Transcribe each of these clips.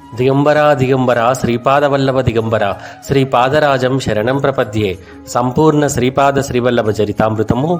దిగంబరా దిగంబర శ్రీపాదవల్లభ దిగంబర శ్రీపాదరాజం శరణం ప్రపద్యే. సంపూర్ణ శ్రీపాద శ్రీవల్లభ చరితామృతము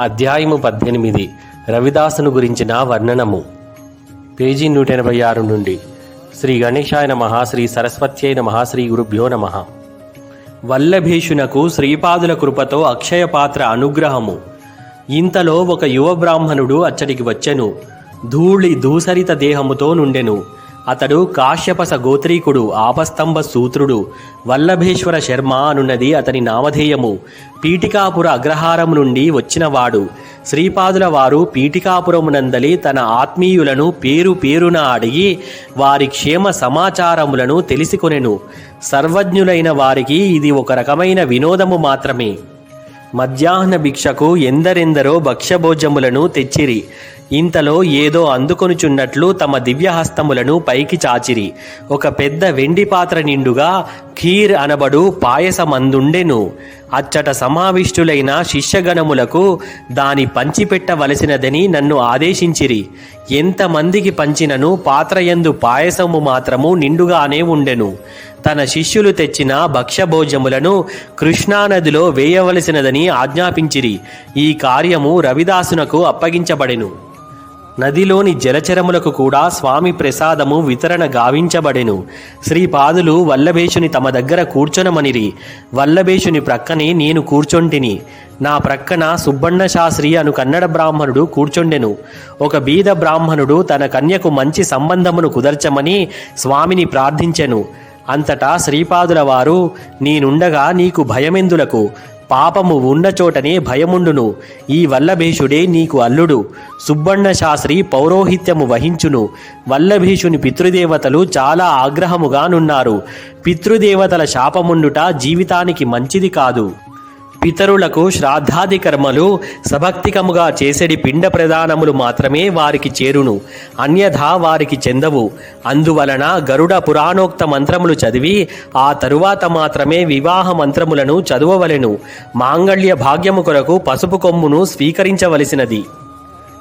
అధ్యాయము 18 రవిదాసును గురించిన వర్ణనము. పేజీ 186 నుండి. శ్రీ గణేశాయ నమః. శ్రీ సరస్వత్యై నమః. శ్రీ గురుభ్యో నమః. వల్లభేషునకు శ్రీపాదుల కృపతో అక్షయపాత్ర అనుగ్రహము. ఇంతలో ఒక యువ బ్రాహ్మణుడు అచ్చడికి వచ్చెను. దూసరిత దేహముతో నుండెను. అతడు కాశ్యపస గోత్రీకుడు, ఆపస్తంభ సూత్రుడు. వల్లభేశ్వర శర్మ అనున్నది అతని నామధేయము. పీఠికాపుర అగ్రహారము నుండి వచ్చినవాడు. శ్రీపాదుల వారు పీఠికాపురమునందలి తన ఆత్మీయులను పేరు పేరున అడిగి వారి క్షేమ సమాచారములను తెలిసికొనెను. సర్వజ్ఞులైన వారికి ఇది ఒక రకమైన వినోదము మాత్రమే. మధ్యాహ్న భిక్షకు ఎందరెందరో భక్ష్యభోజములను తెచ్చిరి. ఇంతలో ఏదో అందుకొనుచున్నట్లు తమ దివ్యహస్తములను పైకి చాచిరి. ఒక పెద్ద వెండి పాత్ర నిండుగా ఖీర్ అనబడు పాయసమందుండెను. అచ్చట సమావిష్టులైన శిష్యగణములకు దాని పంచిపెట్టవలసినదని నన్ను ఆదేశించిరి. ఎంతమందికి పంచినను పాత్రయందు పాయసము మాత్రము నిండుగానే ఉండెను. తన శిష్యులు తెచ్చిన భక్ష్యభోజములను కృష్ణానదిలో వేయవలసినదని ఆజ్ఞాపించిరి. ఈ కార్యము రవిదాసునకు అప్పగించబడెను. నదిలోని జలచరములకు కూడా స్వామి ప్రసాదము వితరణ గావించబడెను. శ్రీపాదులు వల్లభేషుని తమ దగ్గర కూర్చొనమనిరి. వల్లభేషుని ప్రక్కనే నేను కూర్చొంటిని. నా ప్రక్కన సుబ్బಣ್ణ శాస్త్రి అను కన్నడ బ్రాహ్మణుడు కూర్చొండెను. ఒక బీద బ్రాహ్మణుడు తన కన్యకు మంచి సంబంధమును కుదర్చమని స్వామిని ప్రార్థించెను. అంతటా శ్రీపాదుల వారు, నేనుండగా నీకు భయమెందులకు? పాపము ఉన్న చోటనే భయముండును. ఈ వల్లభేషుడే నీకు అల్లుడు. సుబ్బಣ್ణ శాస్త్రి పౌరోహిత్యము వహించును. వల్లభేషుని పితృదేవతలు చాలా ఆగ్రహముగానున్నారు. పితృదేవతల శాపముండుట జీవితానికి మంచిది కాదు. పితరులకు శ్రాద్ధాది కర్మలు సభక్తికముగా చేసేడి పిండ ప్రదానములు మాత్రమే వారికి చేరును, అన్యథా వారికి చెందవు. అందువలన గరుడ పురాణోక్త మంత్రములు చదివి ఆ తరువాత మాత్రమే వివాహ మంత్రములను చదువవలెను. మాంగళ్య భాగ్యము కొరకు పసుపు కొమ్మును స్వీకరించవలసినది.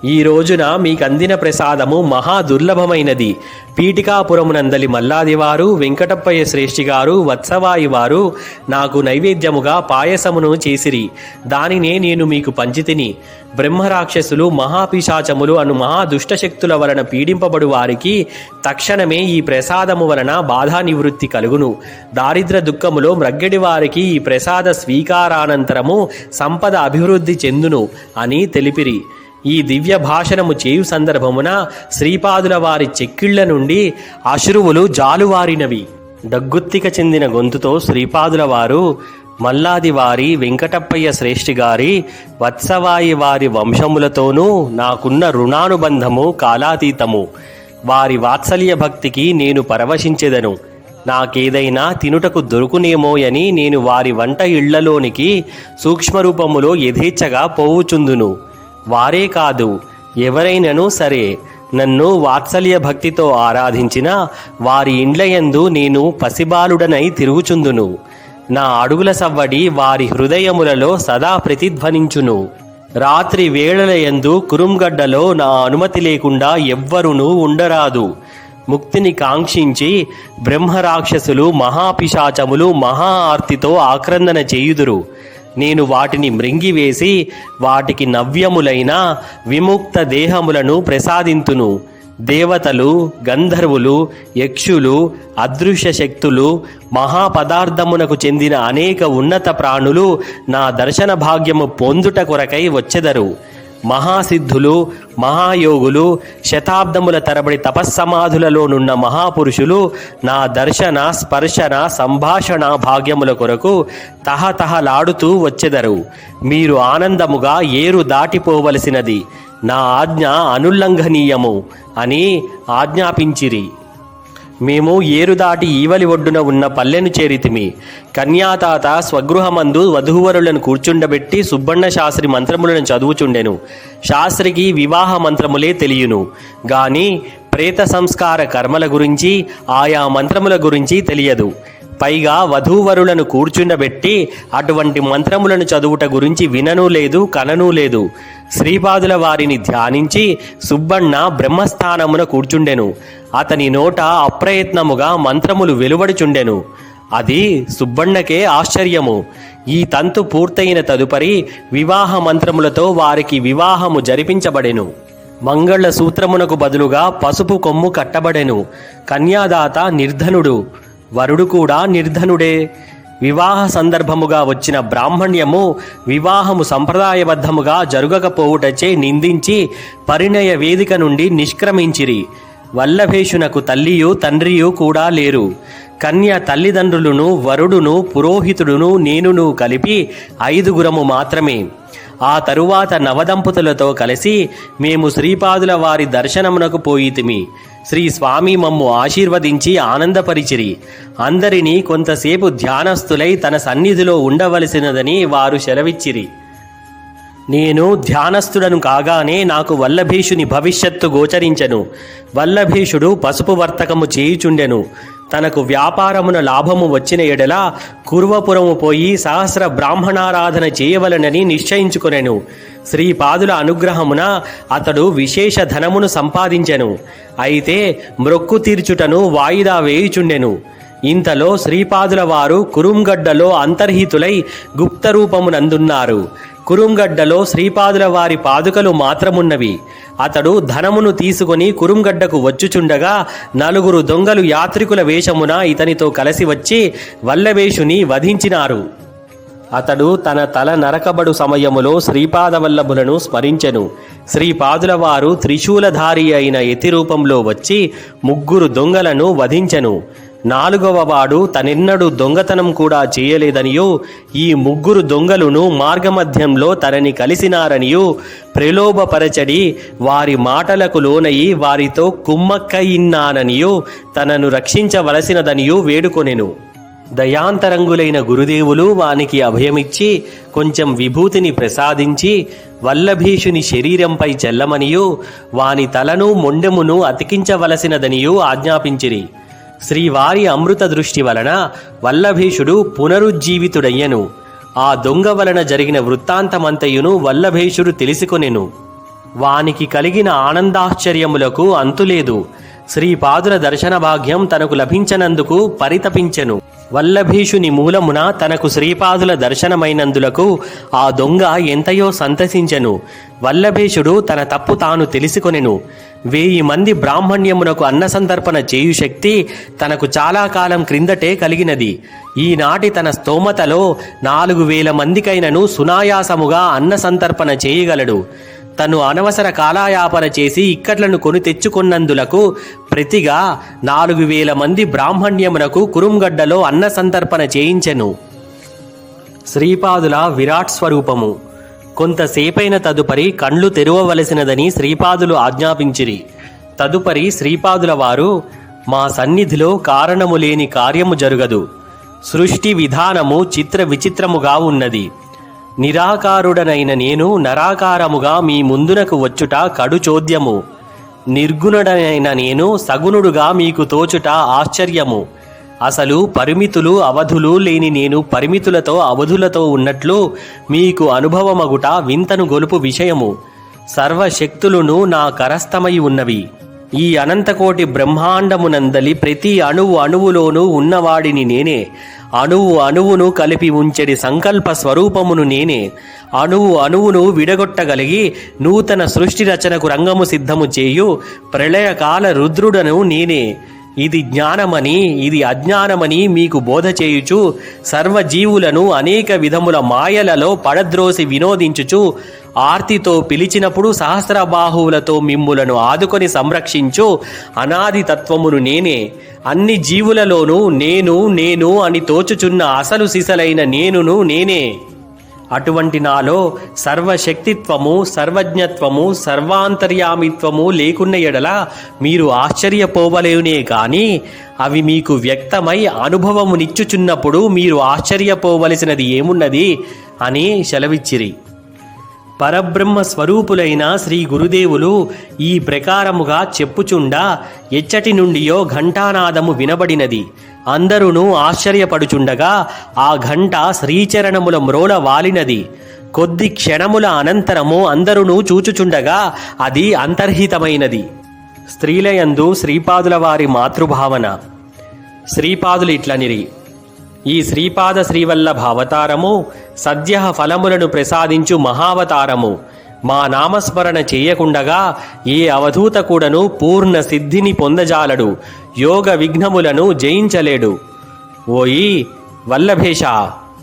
ఈ రోజున మీకందిన ప్రసాదము మహా దుర్లభమైనది. పీఠికాపురమునందలి మల్లాదివారు, వెంకటప్పయ్య శ్రేష్ఠి గారు, వత్సవాయి వారు నాకు నైవేద్యముగా పాయసమును చేసిరి. దానినే నేను మీకు పంచితిని. బ్రహ్మరాక్షసులు, మహాపిశాచములు అను మహాదుష్టశక్తుల వలన పీడింపబడు వారికి తక్షణమే ఈ ప్రసాదము వలన బాధా నివృత్తి కలుగును. దారిద్ర దుఃఖములో మ్రగ్గడి వారికి ఈ ప్రసాద స్వీకారానంతరము సంపద అభివృద్ధి చెందును అని తెలిపిరి. ఈ దివ్య భాషణము చేయు సందర్భమున శ్రీపాదుల వారి చెక్కిళ్ల నుండి అశ్రువులు జాలువారినవి. దగ్గుత్తిక చెందిన గొంతుతో శ్రీపాదుల వారు, మల్లాది వారి, వెంకటప్పయ్య శ్రేష్ఠి గారి, వత్సవాయి వారి వంశములతోనూ నాకున్న రుణానుబంధము కాలాతీతము. వారి వాత్సల్య భక్తికి నేను పరవశించెదను. నాకేదైనా తినుటకు దొరుకునేమోయని నేను వారి వంట ఇళ్లలోనికి సూక్ష్మరూపములో యథేచ్ఛగా పోవుచుందును. వారే కాదు, ఎవరైనను సరే నన్ను వాత్సల్య భక్తితో ఆరాధించిన వారి ఇండ్లయందు నేను పసిబాలుడనై తిరుగుచుందును. నా అడుగుల సవ్వడి వారి హృదయములలో సదా ప్రతిధ్వనించును. రాత్రి వేళలయందు కురుంగడ్డలో నా అనుమతి లేకుండా ఎవ్వరునూ ఉండరాదు. ముక్తిని కాంక్షించి బ్రహ్మరాక్షసులు, మహాపిశాచములు మహా ఆర్తితో ఆక్రందన చేయుదురు. నేను వాటిని మృంగివేసి వాటికి నవ్యములైన విముక్త దేహములను ప్రసాదింతును. దేవతలు, గంధర్వులు, యక్షులు, అదృశ్య శక్తులు, మహాపదార్థమునకు చెందిన అనేక ఉన్నత ప్రాణులు నా దర్శన భాగ్యము పొందుట కొరకై వచ్చెదరు. మహాసిద్ధులు, మహాయోగులు, శతాబ్దముల తరబడి తపస్సమాధులలోనున్న మహాపురుషులు నా దర్శన, స్పర్శన, సంభాషణ భాగ్యముల కొరకు తహతహలాడుతూ వచ్చెదరు. మీరు ఆనందముగా ఏరు దాటిపోవలసినది. నా ఆజ్ఞ అనుల్లంఘనీయము అని ఆజ్ఞాపించిరి. మేము ఏరు దాటి ఈవలి ఒడ్డున ఉన్న పల్లెను చేరితిమి. కన్యాతాత స్వగృహమందు వధూవరులను కూర్చుండబెట్టి సుబ్బಣ್ణ శాస్త్రి మంత్రములను చదువుచుండెను. శాస్త్రికి వివాహ మంత్రములే తెలియను గాని ప్రేత సంస్కార కర్మల గురించి, ఆయా మంత్రముల గురించి తెలియదు. పైగా వధూవరులను కూర్చుండబెట్టి అటువంటి మంత్రములను చదువుట గురించి విననూ లేదు, కననూ లేదు. శ్రీపాదుల వారిని ధ్యానించి సుబ్బಣ್ణ బ్రహ్మస్థానమున కూర్చుండెను. అతని నోట అప్రయత్నముగా మంత్రములు వెలువడుచుండెను. అది సుబ్బಣ್ಣకే ఆశ్చర్యము. ఈ తంతు పూర్తయిన తదుపరి వివాహ మంత్రములతో వారికి వివాహము జరిపించబడెను. మంగళ సూత్రమునకు బదులుగా పసుపు కొమ్ము కట్టబడెను. కన్యాదాత నిర్ధనుడు, వరుడు కూడా నిర్ధనుడే. వివాహ సందర్భముగా వచ్చిన బ్రాహ్మణ్యము వివాహము సంప్రదాయబద్ధముగా జరుగకపోవుటచే నిందించి పరిణయ వేదిక నుండి నిష్క్రమించిరి. వల్లభేషునకు తల్లియు తండ్రియు కూడా లేరు. కన్య తల్లిదండ్రులను, వరుడును, పురోహితుడును, నేనును కలిపి 5 మాత్రమే. ఆ తరువాత నవదంపతులతో కలిసి మేము శ్రీపాదుల వారి దర్శనమునకు పోయితిమి. శ్రీ స్వామి మమ్ము ఆశీర్వదించి ఆనందపరిచిరి. అందరినీ కొంతసేపు ధ్యానస్థులై తన సన్నిధిలో ఉండవలసినదని వారు సెలవిచ్చిరి. నేను ధ్యానస్థుడను కాగానే నాకు వల్లభేషుని భవిష్యత్తు గోచరించెను. వల్లభేషుడు పసుపు వర్తకము చేయుచుండెను. తనకు వ్యాపారమున లాభము వచ్చిన ఎడల కుర్వపురము పోయి సహస్ర బ్రాహ్మణారాధన చేయవలనని నిశ్చయించుకొనెను. శ్రీపాదుల అనుగ్రహమున అతడు విశేష ధనమును సంపాదించెను. అయితే మ్రొక్కు తీర్చుటను వాయిదా వేయుచుండెను. ఇంతలో శ్రీపాదుల వారు కురుంగడ్డలో అంతర్హితులై గుప్తరూపమునందున్నారు. కురుంగడ్డలో శ్రీపాదుల వారి పాదుకలు మాత్రమున్నవి. అతడు ధనమును తీసుకొని కురుంగడ్డకు వచ్చుచుండగా 4 దొంగలు యాత్రికుల వేషమున ఇతనితో కలిసి వచ్చి వల్లభేషుని వధించినారు. అతడు తన తల నరకబడు సమయములో శ్రీపాదవల్లభులను స్మరించెను. శ్రీపాదుల వారు త్రిశూలధారి అయిన యతి రూపంలో వచ్చి 3 దొంగలను వధించెను. 4వ వాడు తనెన్నడూ దొంగతనం కూడా చేయలేదనియూ, ఈ 3 దొంగలును మార్గమధ్యంలో తనని కలిసినారనియూ ప్రలోభపరచడి వారి మాటలకు లోనయి వారితో కుమ్మక్కయిన్నాననియూ తనను రక్షించవలసినదనియూ వేడుకొనెను. దయాంతరంగులైన గురుదేవులు వానికి అభయమిచ్చి కొంచెం విభూతిని ప్రసాదించి వల్లభేషుని శరీరంపై చెల్లమనియూ వాని తలను మొండెమును అతికించవలసినదనియూ ఆజ్ఞాపించిరి. శ్రీవారి అమృత దృష్టి వలన వల్లభేషుడు పునరుజ్జీవితుడయ్యను. ఆ దొంగ వలన జరిగిన వృత్తాంతమంతయును వల్లభేషుడు తెలిసికొనెను. వానికి కలిగిన ఆనందాశ్చర్యములకు అంతులేదు. శ్రీపాదుల దర్శన భాగ్యం తనకు లభించనందుకు పరితపించెను. వల్లభేషుని మూలమున తనకు శ్రీపాదుల దర్శనమైనందులకు ఆ దొంగ ఎంతయో సంతసించెను. వల్లభేషుడు తన తప్పు తాను తెలిసికొనెను. 1000 మంది బ్రాహ్మణ్యమునకు అన్నసంతర్పణ చేయు శక్తి తనకు చాలా కాలం క్రిందటే కలిగినది. ఈనాటి తన స్తోమతలో 4000 మందికైనను సునాయాసముగా అన్నసంతర్పణ చేయగలడు. తను అనవసర కాలాయాపన చేసి ఇక్కట్లను కొని తెచ్చుకొన్నందులకు ప్రతిగా 4000 మంది బ్రాహ్మణ్యమునకు కురుంగడ్డలో అన్న సంతర్పణ చేయించెను. శ్రీపాదుల విరాట్ స్వరూపము. కొంతసేపైన తదుపరి కండ్లు తెరవవలసినదని శ్రీపాదులు ఆజ్ఞాపించిరి. తదుపరి శ్రీపాదుల వారు, మా సన్నిధిలో కారణము లేని కార్యము జరుగదు. సృష్టి విధానము చిత్ర విచిత్రముగా ఉన్నది. నిరాకారుడనైన నేను నరాకారముగా మీ ముందునకు వచ్చుట కడు చోద్యము. నిర్గుణుడనైన నేను సగుణుడుగా మీకు తోచుట ఆశ్చర్యము. అసలు పరిమితులు అవధులు లేని నేను పరిమితులతో అవధులతో ఉన్నట్లు మీకు అనుభవమగుట వింతను గొలుపు విషయము. సర్వశక్తులును నా కరస్థమై ఉన్నవి. ఈ అనంతకోటి బ్రహ్మాండమునందలి ప్రతి అణువులోనూ ఉన్నవాడిని నేనే. అణువును కలిపి ఉంచెడి సంకల్ప స్వరూపమును నేనే. అణువును విడగొట్టగలిగి నూతన సృష్టి రచనకు రంగము సిద్ధము చేయు ప్రళయకాల రుద్రుడను నేనే. ఇది జ్ఞానమని, ఇది అజ్ఞానమని మీకు బోధ చేయుచు సర్వజీవులను అనేక విధముల మాయలలో పడద్రోసి వినోదించుచు ఆర్తితో పిలిచినప్పుడు సహస్రబాహువులతో మిమ్ములను ఆదుకొని సంరక్షించు అనాది తత్వమును నేనే. అన్ని జీవులలోనూ నేను అని తోచుచున్న అసలు సిసలైన నేనును నేనే. అటువంటి నాలో సర్వశక్తిత్వము, సర్వజ్ఞత్వము, సర్వాంతర్యామిత్వము లేకున్న ఎడల మీరు ఆశ్చర్యపోవలేనే కానీ అవి మీకు వ్యక్తమై అనుభవమునిచ్చుచున్నప్పుడు మీరు ఆశ్చర్యపోవలసినది ఏమున్నది అని సెలవిచ్చిరి. పరబ్రహ్మ స్వరూపులైన శ్రీ గురుదేవులు ఈ ప్రకారముగా చెప్పుచుండా ఎచ్చటి నుండియో ఘంటానాదము వినబడినది. అందరూ ఆశ్చర్యపడుచుండగా ఆ ఘంట శ్రీచరణముల మ్రోల వాలినది. కొద్ది క్షణముల అనంతరము అందరూ చూచుచుండగా అది అంతర్హితమైనది. స్త్రీలయందు శ్రీపాదుల వారి మాతృభావన. శ్రీపాదులు ఇట్లనిరి: ఈ శ్రీపాద శ్రీవల్లభ అవతారము సద్య ఫలములను ప్రసాదించు మహావతారము. మా నామస్మరణ చేయకుండగా ఏ అవధూత కూడాను పూర్ణ సిద్ధిని పొందజాలడు, యోగ విఘ్నములను జయించలేడు. ఓయి వల్లభేష,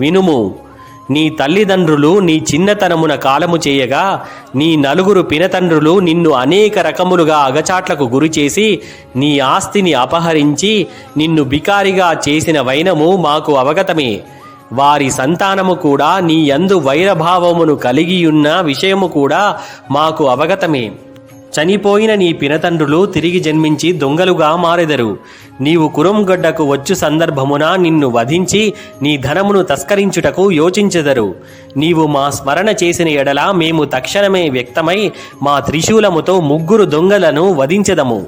వినుము. నీ తల్లిదండ్రులు నీ చిన్నతనమున కాలము చేయగా నీ నలుగురు పినతండ్రులు నిన్ను అనేక రకములుగా అగచాట్లకు గురిచేసి నీ ఆస్తిని అపహరించి నిన్ను బికారిగా చేసిన వైనము మాకు అవగతమే. వారి సంతానము కూడా నీ యందు వైరభావమును కలిగియున్న విషయము కూడా మాకు అవగతమే. చనిపోయిన నీ పినతండ్రులు తిరిగి జన్మించి దొంగలుగా మారెదరు. నీవు కురంగడ్డకు వచ్చు సందర్భమున నిన్ను వధించి నీ ధనమును తస్కరించుటకు యోచించెదరు. నీవు మా స్మరణ చేసిన ఎడల మేము తక్షణమే వ్యక్తమై మా త్రిశూలముతో 3 దొంగలను వధించెదము.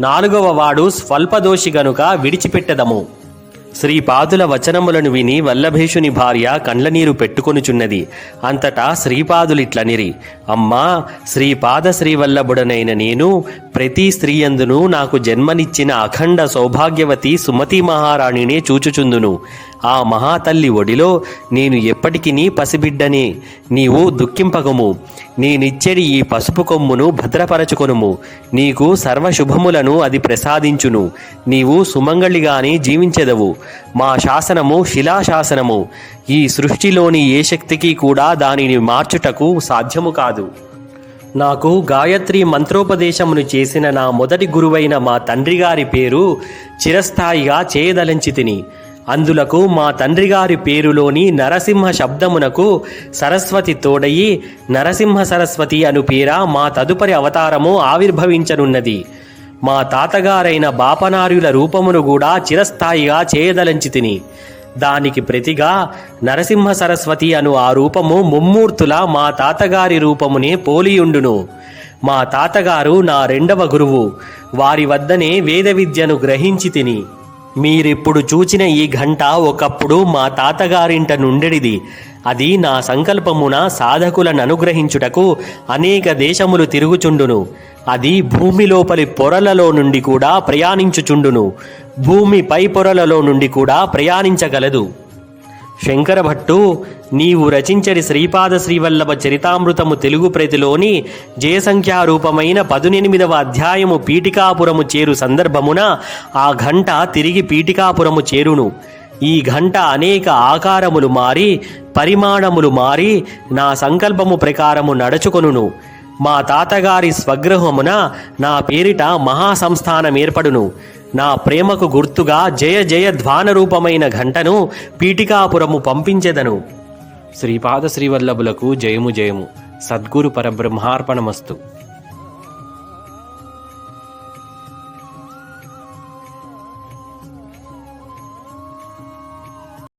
4వ వాడు స్వల్పదోషి గనుక విడిచిపెట్టెదము. శ్రీపాదుల వచనములను విని వల్లభేషుని భార్య కండ్లనీరు పెట్టుకొనుచున్నది. అంతటా శ్రీపాదులిట్లనిరి: అమ్మా, శ్రీపాద శ్రీవల్లభుడనైన నేను ప్రతి స్త్రీయందును నాకు జన్మనిచ్చిన అఖండ సౌభాగ్యవతి సుమతి మహారాణినే చూచుచుందును. ఆ మహాతల్లి ఒడిలో నేను ఎప్పటికినీ పసిబిడ్డనే. నీవు దుఃఖింపకము. నేనిచ్చెడి ఈ పసుపు కొమ్మును భద్రపరచుకొనుము. నీకు సర్వశుభములను అది ప్రసాదించును. నీవు సుమంగళిగానే జీవించెదవు. మా శాసనము శిలాశాసనము. ఈ సృష్టిలోని ఏ శక్తికి కూడా దానిని మార్చుటకు సాధ్యము కాదు. నాకు గాయత్రి మంత్రోపదేశమును చేసిన నా మొదటి గురువైన మా తండ్రిగారి పేరు చిరస్థాయిగా చేయదలంచితిని. అందులకు మా తండ్రిగారి పేరులోని నరసింహ శబ్దమునకు సరస్వతి తోడయి నరసింహ సరస్వతి అను పేర మా తదుపరి అవతారము ఆవిర్భవించనున్నది. మా తాతగారైన బాపనార్యుల రూపమును కూడా చిరస్థాయిగా చేయదలంచితిని. దానికి ప్రతిగా నరసింహ సరస్వతి అను ఆ రూపము ముమ్మూర్తుల మా తాతగారి రూపమునే పోలియుండును. మా తాతగారు నా 2వ గురువు. వారి వద్దనే వేద విద్యను గ్రహించి తిని. మీరిప్పుడు చూచిన ఈ ఘంట ఒకప్పుడు మా తాతగారింట నుండెడిది. అది నా సంకల్పమున సాధకులను అనుగ్రహించుటకు అనేక దేశములు తిరుగుచుండును. అది భూమి లోపలి పొరలలో నుండి కూడా ప్రయాణించుచుండును. భూమి పై పొరలలో నుండి కూడా ప్రయాణించగలదు. శంకర భట్టు, నీవు రచించడి శ్రీపాద శ్రీవల్లభ చరితామృతము తెలుగు ప్రతిలోని జయసంఖ్యారూపమైన 18వ అధ్యాయము పీఠికాపురము చేరు సందర్భమున ఆ ఘంట తిరిగి పీఠికాపురము చేరును. ఈ ఘంట అనేక ఆకారములు మారి పరిమాణములు మారి నా సంకల్పము ప్రకారము నడుచుకొనును. మా తాతగారి స్వగృహమున నా పేరిట మహాసంస్థానం ఏర్పడును. నా ప్రేమకు గుర్తుగా జయ జయ ధ్వానరూపమైన ఘంటను పీఠికాపురము పంపించెదను. శ్రీపాద శ్రీవల్లభులకు జయము జయము. సద్గురు పరబ్రహ్మార్పణమస్తు.